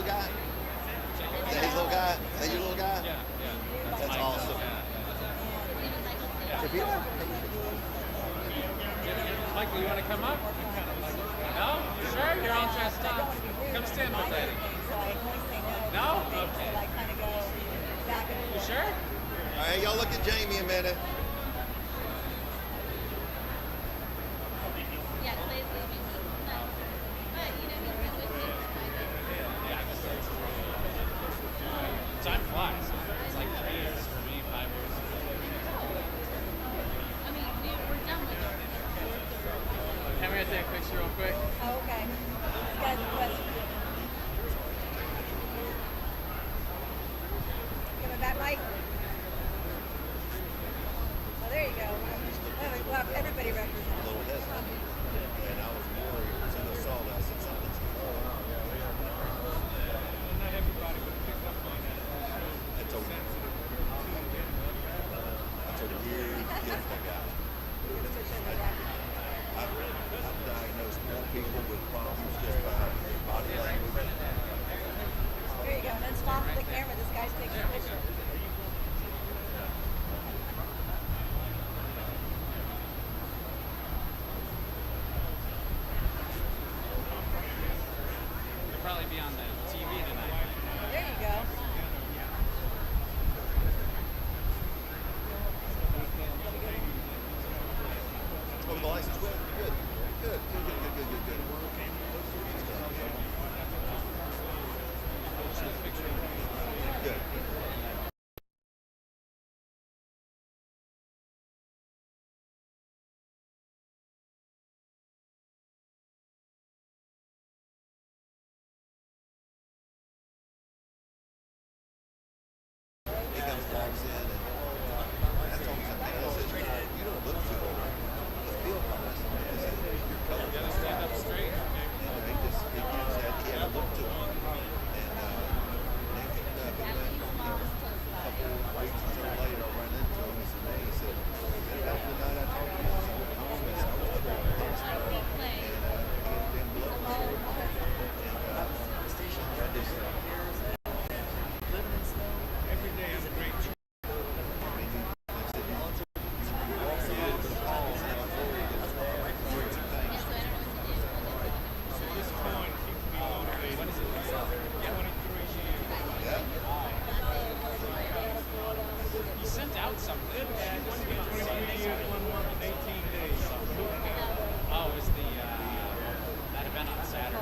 guy? Is that his little guy? Is that your little guy? Yeah, yeah. That's awesome. Yeah. If you Michael, you want to come up? No? Sure, you're all dressed up. Come stand with Daddy. No? Okay. You sure? All right, y'all look at Jamie a minute. Time flies. It's like 3 years for me, 5 years. Can we take a picture real quick? Oh, okay. This guy's a question. Coming back, Mike? Oh, there you go. Well, everybody represents. A little hesitant. And I was worried as soon as I saw that. I said something's Not everybody would pick up on that. That's a weird gift I got. I've diagnosed more people with problems just by body language. There you go. And then smile for the camera. This guy's taking a picture. They'll probably be on the TV tonight. There you go. Oh, the license plate? Good. Good. Good. He comes, walks in, and that's almost something else. You don't look too old. The feel from this man is that you're colored. Gotta stand up straight. And he had a look to him. And they picked up, and then, a couple weeks or so later, I ran into him. He said, that was the night I talked to you. I was homeless. I was there in the hospital. And he had been blood pressure. And I just, Every day is a great job. You sent out something. Oh, it was the that event on Saturday.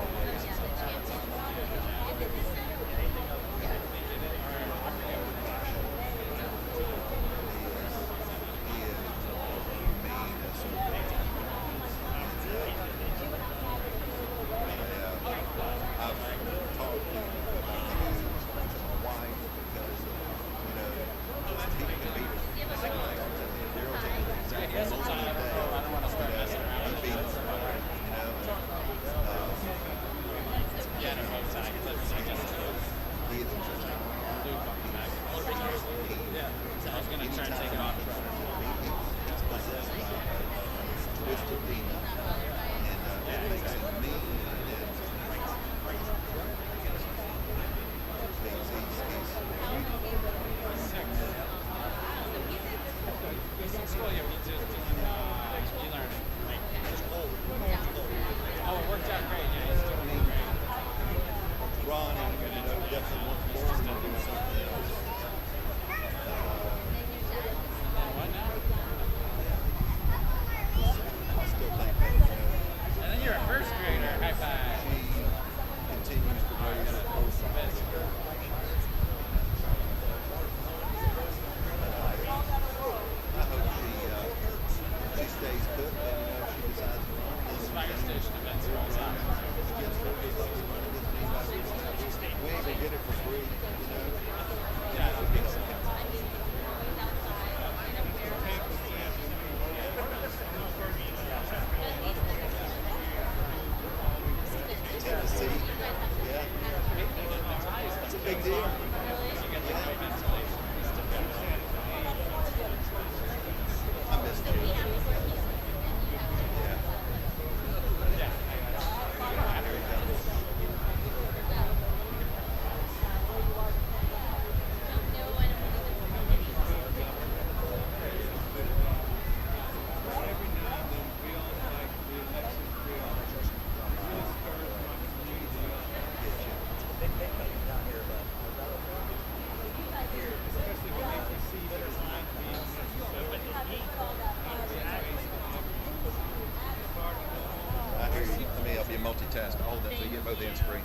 both ends free.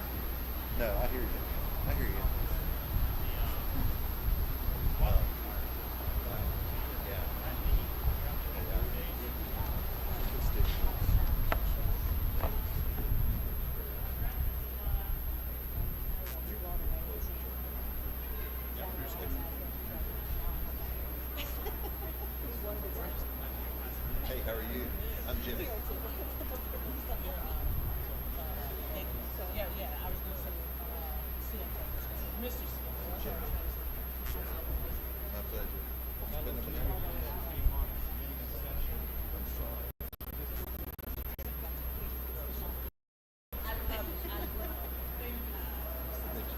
No, I hear you. I hear you. Hey, how are you? I'm Jimmy. I was going to say CFO, Mr. CFO. Jimmy. My pleasure. It's been a minute. I'm sorry.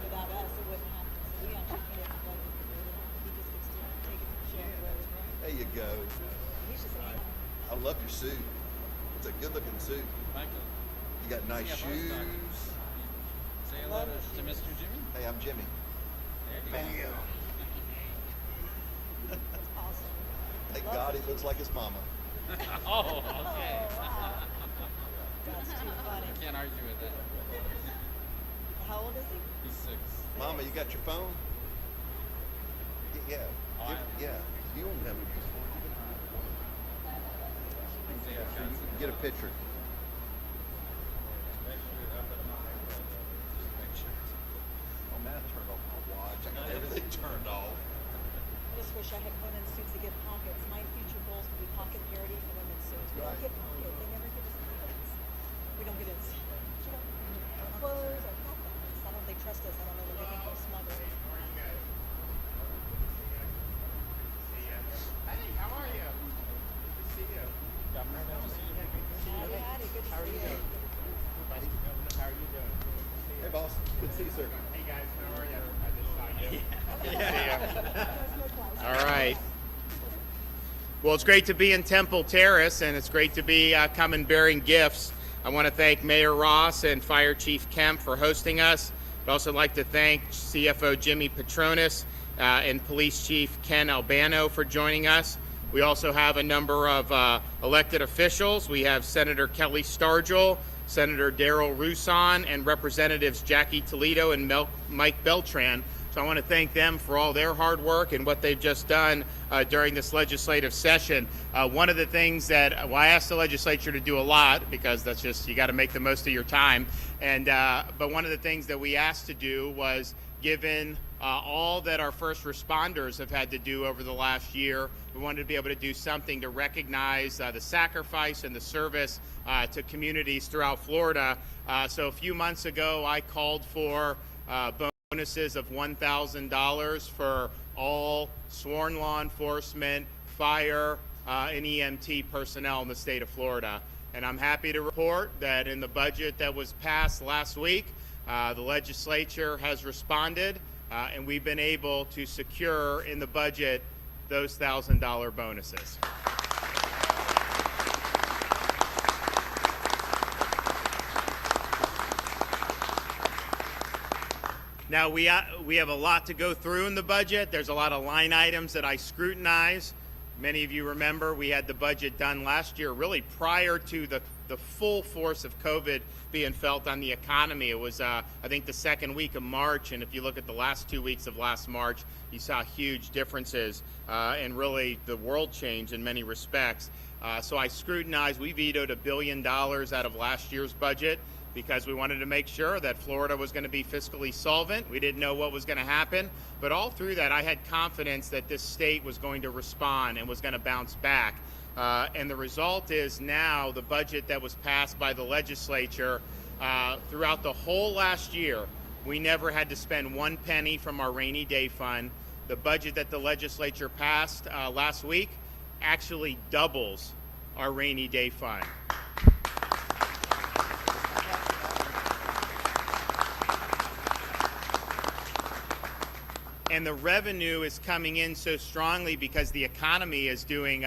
Without us, it wouldn't happen. So we actually put it in the budget for David. He just gets to take it to the show. There you go. He's just saying, I love your suit. It's a good-looking suit. Thank you. You got nice CFO shoes. stock. Say hello to Mr. Jimmy. Hey, I'm Jimmy. There you go. that's awesome. Thank God he looks like his mama. Oh, okay. That's too funny. Can't argue with that. How old is he? He's 6. Mama, you got your phone? Yeah. Oh, Yeah. You don't have a phone. Yeah, so you can get a picture. Oh man, I turned off my watch. I got everything turned off. I just wish I had women's suits to get pockets. My future goals would be pocket parity for women's suits. We Right. don't get pockets. They never give us pockets. We don't get it. Clothes or pockets. I don't think they trust us. I don't know that they think we're smugglers. Hey, how are you? Good to see you. Governor, good to see you. Howdy, howdy. Good to How are see you you. doing? Vice Governor, how are you doing? Hey boss, good to see you, sir. Hey guys, how are you? I just saw you. Good to see you. All right. Well, it's great to be in Temple Terrace, and it's great to be coming bearing gifts. I want to thank Mayor Ross and Fire Chief Kemp for hosting us. I'd also like to thank CFO Jimmy Patronis and Police Chief Ken Albano for joining us. We also have a number of elected officials. We have Senator Kelly Stargel, Senator Darrell Rousson, and Representatives Jackie Toledo and Mike Beltran. So I want to thank them for all their hard work and what they've just done during this legislative session. One of the things that, well, I asked the legislature to do a lot because that's just, you got to make the most of your time. And but one of the things that we asked to do was, given all that our first responders have had to do over the last year, we wanted to be able to do something to recognize the sacrifice and the service to communities throughout Florida. So a few months ago, I called for bonuses of $1,000 for all sworn law enforcement, fire, and EMT personnel in the state of Florida. And I'm happy to report that in the budget that was passed last week, the legislature has responded, and we've been able to secure in the budget those $1,000 bonuses. Now, we have a lot to go through in the budget. There's a lot of line items that I scrutinize. Many of you remember we had the budget done last year, really prior to the full force of COVID being felt on the economy. It was, I think, the second week of March, and if you look at the last 2 weeks of last March, you saw huge differences, and really the world changed in many respects. So I scrutinized. We vetoed $1 billion out of last year's budget, because we wanted to make sure that Florida was going to be fiscally solvent. We didn't know what was going to happen, but all through that, I had confidence that this state was going to respond and was going to bounce back. And the result is now the budget that was passed by the legislature throughout the whole last year, we never had to spend one penny from our rainy day fund. The budget that the legislature passed last week actually doubles our rainy day fund. And the revenue is coming in so strongly because the economy is doing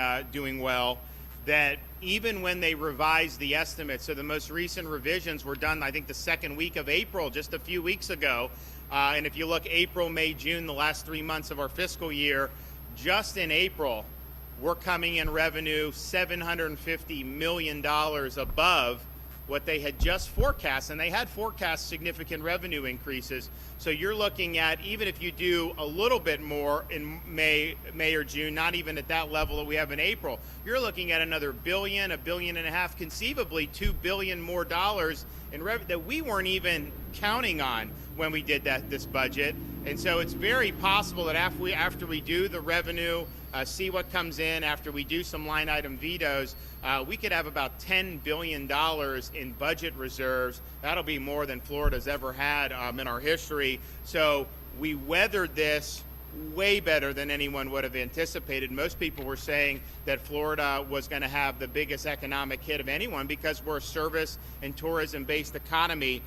well, that even when they revised the estimates, so the most recent revisions were done, I think, the second week of April, just a few weeks ago. And if you look April, May, June, the last 3 months of our fiscal year, just in April, we're coming in revenue $750 million above what they had just forecast, and they had forecast significant revenue increases. So you're looking at, even if you do a little bit more in May or June, not even at that level that we have in April, you're looking at another billion, $1.5 billion, conceivably $2 billion more dollars in revenue that we weren't even counting on when we did this budget. And so it's very possible that after we do the revenue, see what comes in, after we do some line item vetoes, we could have about $10 billion in budget reserves. That'll be more than Florida's ever had in our history. So we weathered this way better than anyone would have anticipated. Most people were saying that Florida was going to have the biggest economic hit of anyone because we're a service and tourism-based economy.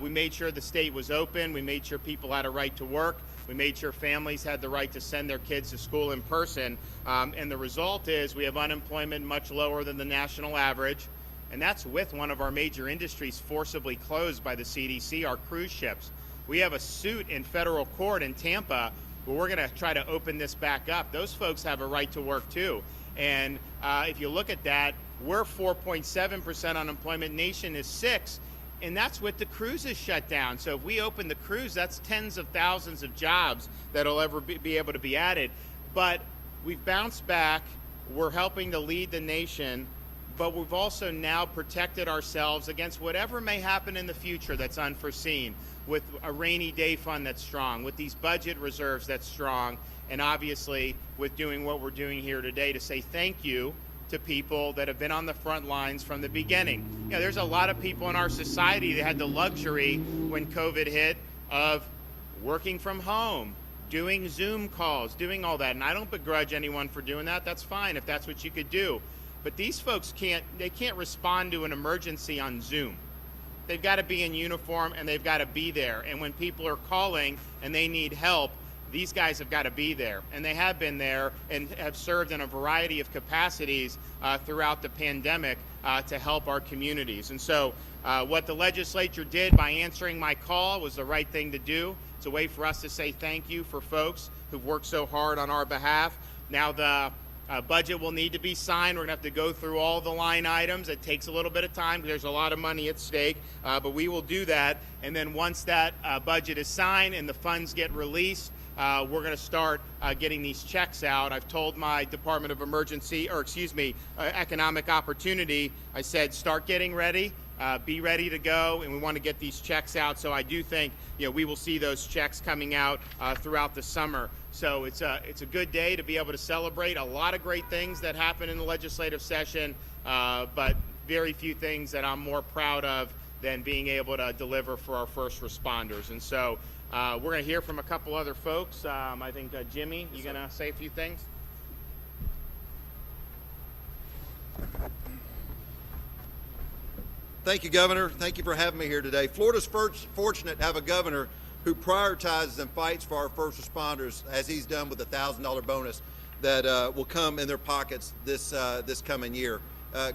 We made sure the state was open. We made sure people had a right to work. We made sure families had the right to send their kids to school in person. And the result is we have unemployment much lower than the national average. And that's with one of our major industries forcibly closed by the CDC, our cruise ships. We have a suit in federal court in Tampa where we're going to try to open this back up. Those folks have a right to work too. And if you look at that, we're 4.7% unemployment, nation is 6%. And that's with the cruises shut down. So if we open the cruise, that's tens of thousands of jobs that'll ever be able to be added. But we've bounced back. We're helping to lead the nation. But we've also now protected ourselves against whatever may happen in the future that's unforeseen, with a rainy day fund that's strong, with these budget reserves that's strong, and obviously with doing what we're doing here today to say thank you to people that have been on the front lines from the beginning. You know, there's a lot of people in our society that had the luxury when COVID hit of working from home, doing Zoom calls, doing all that. And I don't begrudge anyone for doing that. That's fine if that's what you could do. But these folks can't respond to an emergency on Zoom. They've got to be in uniform and they've got to be there. And when people are calling and they need help, these guys have got to be there. And they have been there and have served in a variety of capacities throughout the pandemic to help our communities. And so what the legislature did by answering my call was the right thing to do. It's a way for us to say thank you for folks who've worked so hard on our behalf. Now the budget will need to be signed. We're going to have to go through all the line items. It takes a little bit of time because there's a lot of money at stake, but we will do that. And then once that budget is signed and the funds get released, we're going to start getting these checks out. I've told my Department of Economic Opportunity, I said, start getting ready, be ready to go, and we want to get these checks out. So I do think, we will see those checks coming out throughout the summer. So it's a good day to be able to celebrate a lot of great things that happen in the legislative session, but very few things that I'm more proud of than being able to deliver for our first responders. And so we're going to hear from a couple other folks. I think, Jimmy, you going to say a few things? Thank you, Governor. Thank you for having me here today. Florida's fortunate to have a governor who prioritizes and fights for our first responders, as he's done with the $1,000 bonus that will come in their pockets this coming year.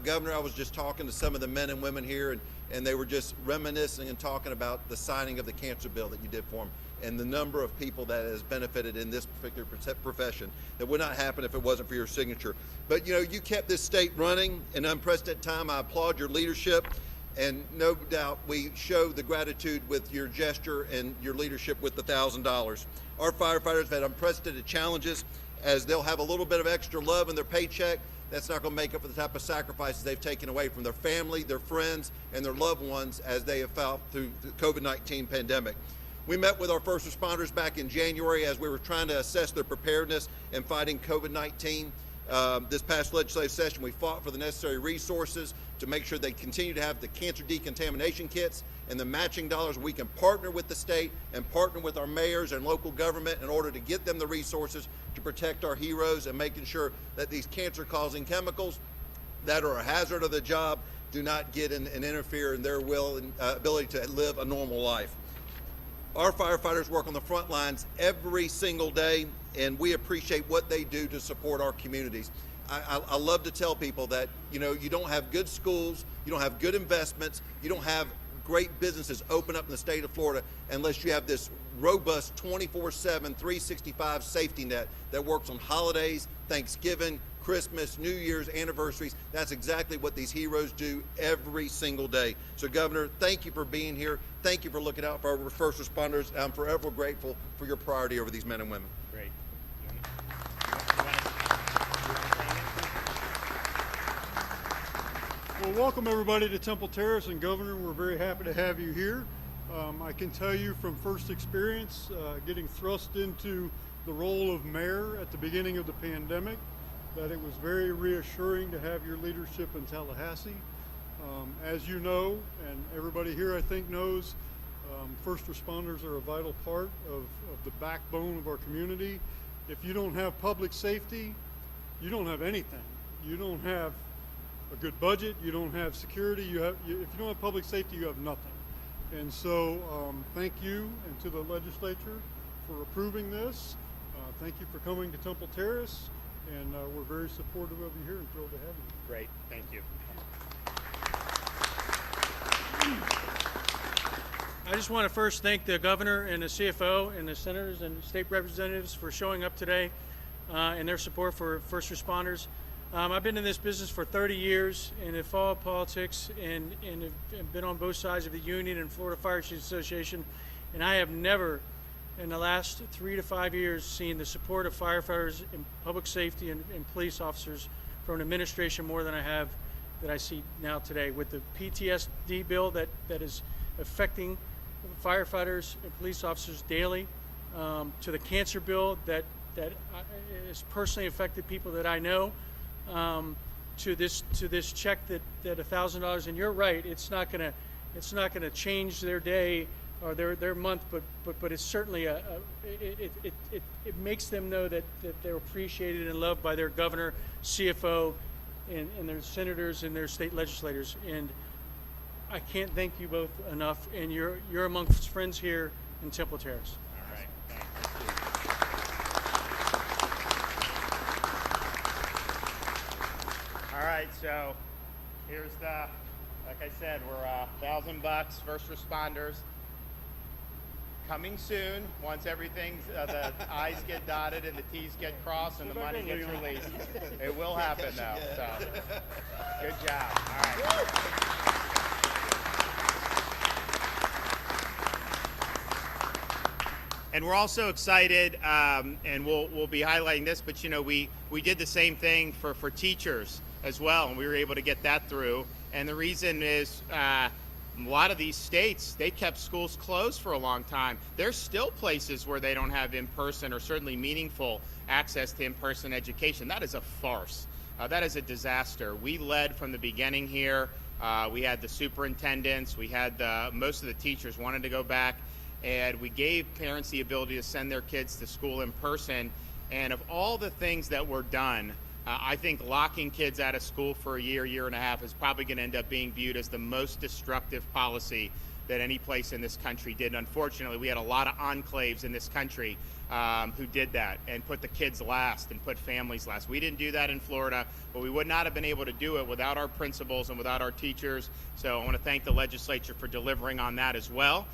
Governor, I was just talking to some of the men and women here, and they were just reminiscing and talking about the signing of the cancer bill that you did for them and the number of people that has benefited in this particular profession. That would not happen if it wasn't for your signature. But you kept this state running in unprecedented time. I applaud your leadership, and no doubt we show the gratitude with your gesture and your leadership with the $1,000. Our firefighters have had unprecedented challenges, as they'll have a little bit of extra love in their paycheck. That's not going to make up for the type of sacrifices they've taken away from their family, their friends, and their loved ones as they have fought through the COVID-19 pandemic. We met with our first responders back in January as we were trying to assess their preparedness in fighting COVID-19. This past legislative session, we fought for the necessary resources to make sure they continue to have the cancer decontamination kits and the matching dollars. We can partner with the state and partner with our mayors and local government in order to get them the resources to protect our heroes and making sure that these cancer-causing chemicals that are a hazard of the job do not get in and interfere in their will and ability to live a normal life. Our firefighters work on the front lines every single day, and we appreciate what they do to support our communities. I love to tell people that, you don't have good schools, you don't have good investments, you don't have great businesses open up in the state of Florida unless you have this robust 24/7, 365 safety net that works on holidays, Thanksgiving, Christmas, New Year's, anniversaries. That's exactly what these heroes do every single day. So, Governor, thank you for being here. Thank you for looking out for our first responders. I'm forever grateful for your priority over these men and women. Great. Well, welcome everybody to Temple Terrace, and Governor, we're very happy to have you here. I can tell you from first experience, getting thrust into the role of mayor at the beginning of the pandemic, that it was very reassuring to have your leadership in Tallahassee. As you know, and everybody here I think knows, first responders are a vital part of the backbone of our community. If you don't have public safety, you don't have anything. You don't have a good budget, you don't have security, if you don't have public safety, you have nothing. And so thank you and to the legislature for approving this. Thank you for coming to Temple Terrace, and we're very supportive of you here and thrilled to have you. Great. Thank you. I just want to first thank the governor and the CFO and the senators and state representatives for showing up today and their support for first responders. I've been in this business for 30 years and have followed politics and have been on both sides of the union and Florida Fire Chiefs Association, and I have never in the last 3 to 5 years seen the support of firefighters and public safety and police officers from an administration more than I see now today, with the PTSD bill that is affecting firefighters and police officers daily, to the cancer bill that has personally affected people that I know, to this check that $1,000. And you're right, it's not gonna change their day or their month, but it's certainly it makes them know that they're appreciated and loved by their governor, CFO, and their senators and their state legislators. And I can't thank you both enough, and you're amongst friends here in Temple Terrace. All right. All right, so here's like I said, we're $1,000 first responders. Coming soon, once everything's, the I's get dotted and the T's get crossed and the money gets released. It will happen though, so good job. All right. And we're also excited, and we'll be highlighting this, but you know, we did the same thing for teachers as well, and we were able to get that through. And the reason is a lot of these states, they kept schools closed for a long time. There's still places where they don't have in-person or certainly meaningful access to in-person education. That is a farce. That is a disaster. We led from the beginning here. We had the superintendents, we had most of the teachers wanted to go back, and we gave parents the ability to send their kids to school in person. And of all the things that were done, I think locking kids out of school for a year and a half is probably going to end up being viewed as the most destructive policy that any place in this country did. Unfortunately, we had a lot of enclaves in this country who did that and put the kids last and put families last. We didn't do that in Florida, but we would not have been able to do it without our principals and without our teachers. So I want to thank the legislature for delivering on that as well,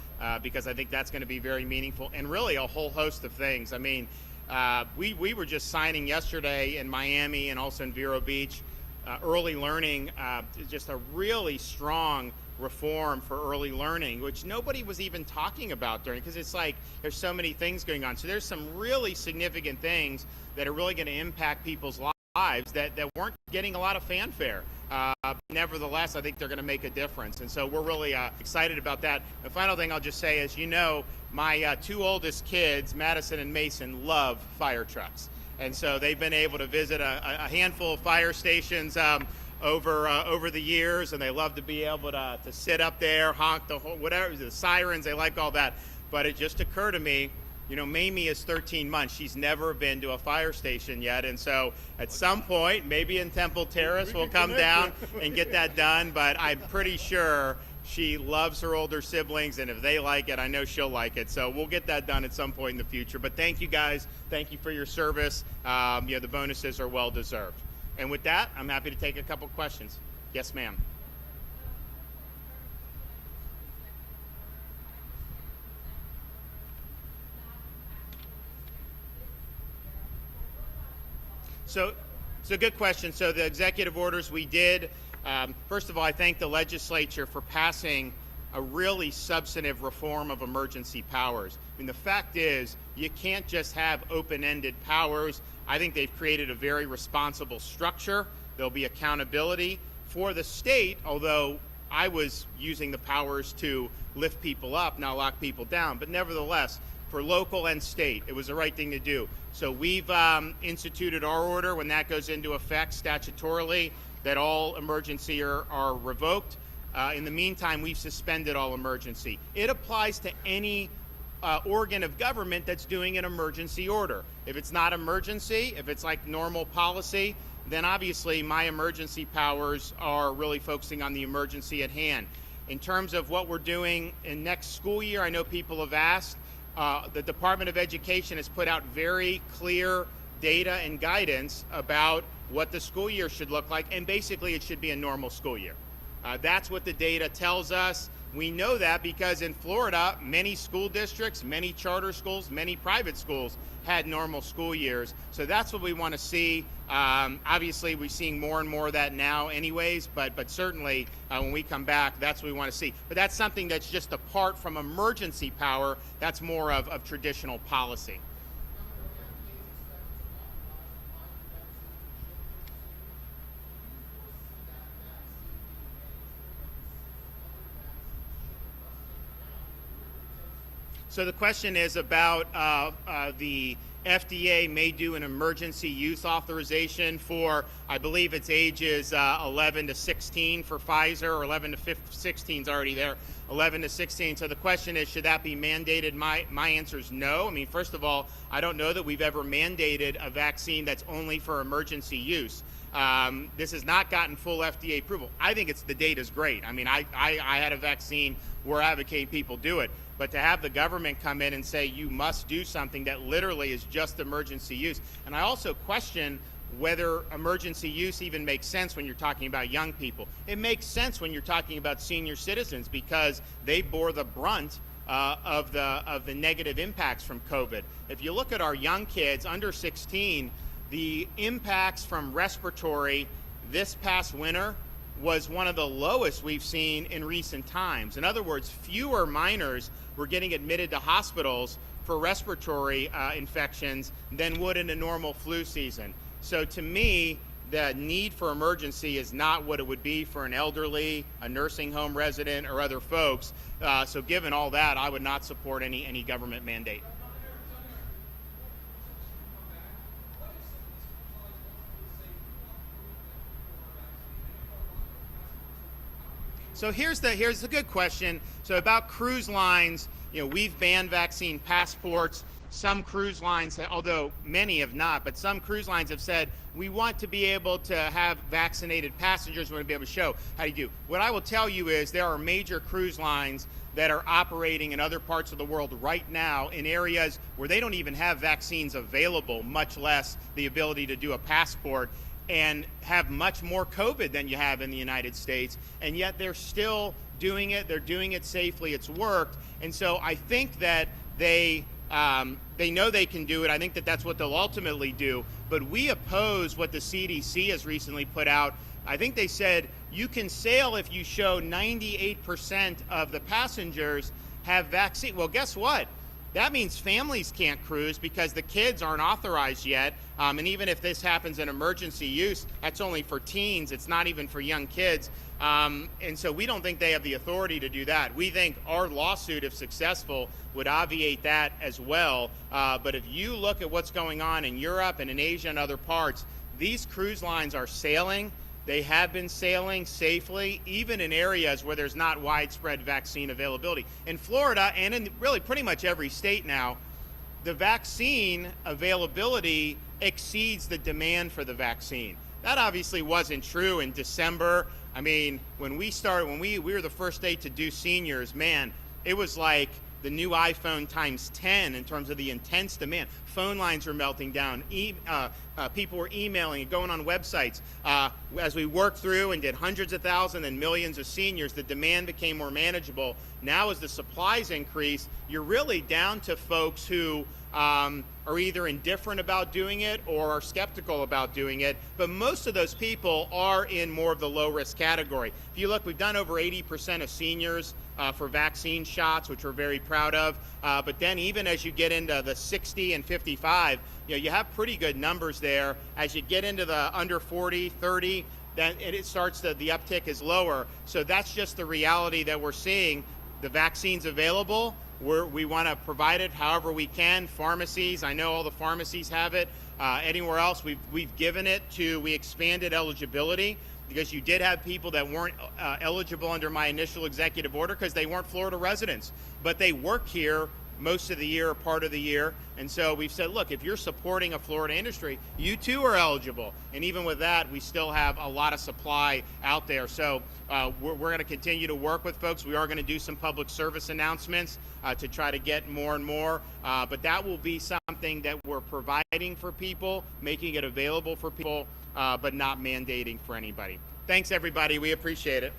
because I think that's going to be very meaningful, and really a whole host of things. I mean, we were just signing yesterday in Miami and also in Vero Beach, early learning, just a really strong reform for early learning, which nobody was even talking about during, because it's like there's so many things going on. So there's some really significant things that are really going to impact people's lives that weren't getting a lot of fanfare. Nevertheless, I think they're going to make a difference. And so we're really excited about that. The final thing I'll just say is, you know, my two oldest kids, Madison and Mason, love fire trucks. And so they've been able to visit a handful of fire stations over the years, and they love to be able to sit up there, honk the whole, whatever, the sirens, they like all that. But it just occurred to me, you know, Mamie is 13 months. She's never been to a fire station yet. And so at some point, maybe in Temple Terrace, we'll come down and get that done. But I'm pretty sure she loves her older siblings, and if they like it, I know she'll like it. So we'll get that done at some point in the future. But thank you guys. Thank you for your service. You know, the bonuses are well deserved. And with that, I'm happy to take a couple questions. Yes, ma'am. So good question. So the executive orders we did, first of all, I thank the legislature for passing a really substantive reform of emergency powers. I mean, the fact is, you can't just have open-ended powers. I think they've created a very responsible structure. There'll be accountability for the state, although I was using the powers to lift people up, not lock people down. But nevertheless, for local and state, it was the right thing to do. So we've instituted our order when that goes into effect statutorily, that all emergency are revoked. In the meantime, we've suspended all emergency. It applies to any organ of government that's doing an emergency order. If it's not emergency, if it's like normal policy, then obviously my emergency powers are really focusing on the emergency at hand. In terms of what we're doing in next school year, I know people have asked. The Department of Education has put out very clear data and guidance about what the school year should look like, and basically it should be a normal school year. That's what the data tells us. We know that because in Florida, many school districts, many charter schools, many private schools had normal school years. So that's what we want to see. Obviously, we're seeing more and more of that now anyways, but certainly when we come back, that's what we want to see. But that's something that's just apart from emergency power. That's more of traditional policy. So the question is about the FDA may do an emergency use authorization for, I believe it's ages 11 to 16 for Pfizer, or 11 to 16 is already there, 11 to 16. So the question is, should that be mandated? My answer is no. I mean, first of all, I don't know that we've ever mandated a vaccine that's only for emergency use. This has not gotten full FDA approval. I think the data's great. I mean, I had a vaccine. We're advocating people do it. But to have the government come in and say you must do something that literally is just emergency use. And I also question whether emergency use even makes sense when you're talking about young people. It makes sense when you're talking about senior citizens because they bore the brunt of the negative impacts from COVID. If you look at our young kids under 16, the impacts from respiratory this past winter was one of the lowest we've seen in recent times. In other words, fewer minors were getting admitted to hospitals for respiratory infections than would in a normal flu season. So to me, the need for emergency is not what it would be for an elderly, a nursing home resident, or other folks. So given all that, I would not support any government mandate. So here's a good question. So about cruise lines, we've banned vaccine passports. Some cruise lines, although many have not, but some cruise lines have said, we want to be able to have vaccinated passengers. We want to be able to show how you do. What I will tell you is there are major cruise lines that are operating in other parts of the world right now in areas where they don't even have vaccines available, much less the ability to do a passport, and have much more COVID than you have in the United States, and yet they're still doing it. They're doing it safely. It's worked, and so I think that they know they can do it. I think that that's what they'll ultimately do. But we oppose what the CDC has recently put out. I think they said you can sail if you show 98% of the passengers have vaccine. Well, guess what? That means families can't cruise because the kids aren't authorized yet. And even if this happens in emergency use, that's only for teens. It's not even for young kids. And so we don't think they have the authority to do that. We think our lawsuit, if successful, would obviate that as well. But if you look at what's going on in Europe and in Asia and other parts, these cruise lines are sailing. They have been sailing safely, even in areas where there's not widespread vaccine availability. In Florida, and in really pretty much every state now, the vaccine availability exceeds the demand for the vaccine. That obviously wasn't true in December. I mean, when we were the first state to do seniors, man, it was like the new iPhone times 10 in terms of the intense demand. Phone lines were melting down. People were emailing and going on websites. As we worked through and did hundreds of thousands and millions of seniors, the demand became more manageable. Now as the supplies increase, you're really down to folks who are either indifferent about doing it or are skeptical about doing it, but most of those people are in more of the low-risk category. If you look, we've done over 80% of seniors for vaccine shots, which we're very proud of, but then even as you get into the 60 and 55, you have pretty good numbers there. As you get into the under 40, 30, then it starts the uptick is lower. So that's just the reality that we're seeing. The vaccine's available. We want to provide it however we can. Pharmacies, I know all the pharmacies have it. Anywhere else, we've given it to, we expanded eligibility because you did have people that weren't eligible under my initial executive order because they weren't Florida residents, but they work here most of the year or part of the year. And so we've said, look, if you're supporting a Florida industry, you too are eligible. And even with that, we still have a lot of supply out there. So we're going to continue to work with folks. We are going to do some public service announcements to try to get more and more. But that will be something that we're providing for people, making it available for people, but not mandating for anybody. Thanks, everybody. We appreciate it.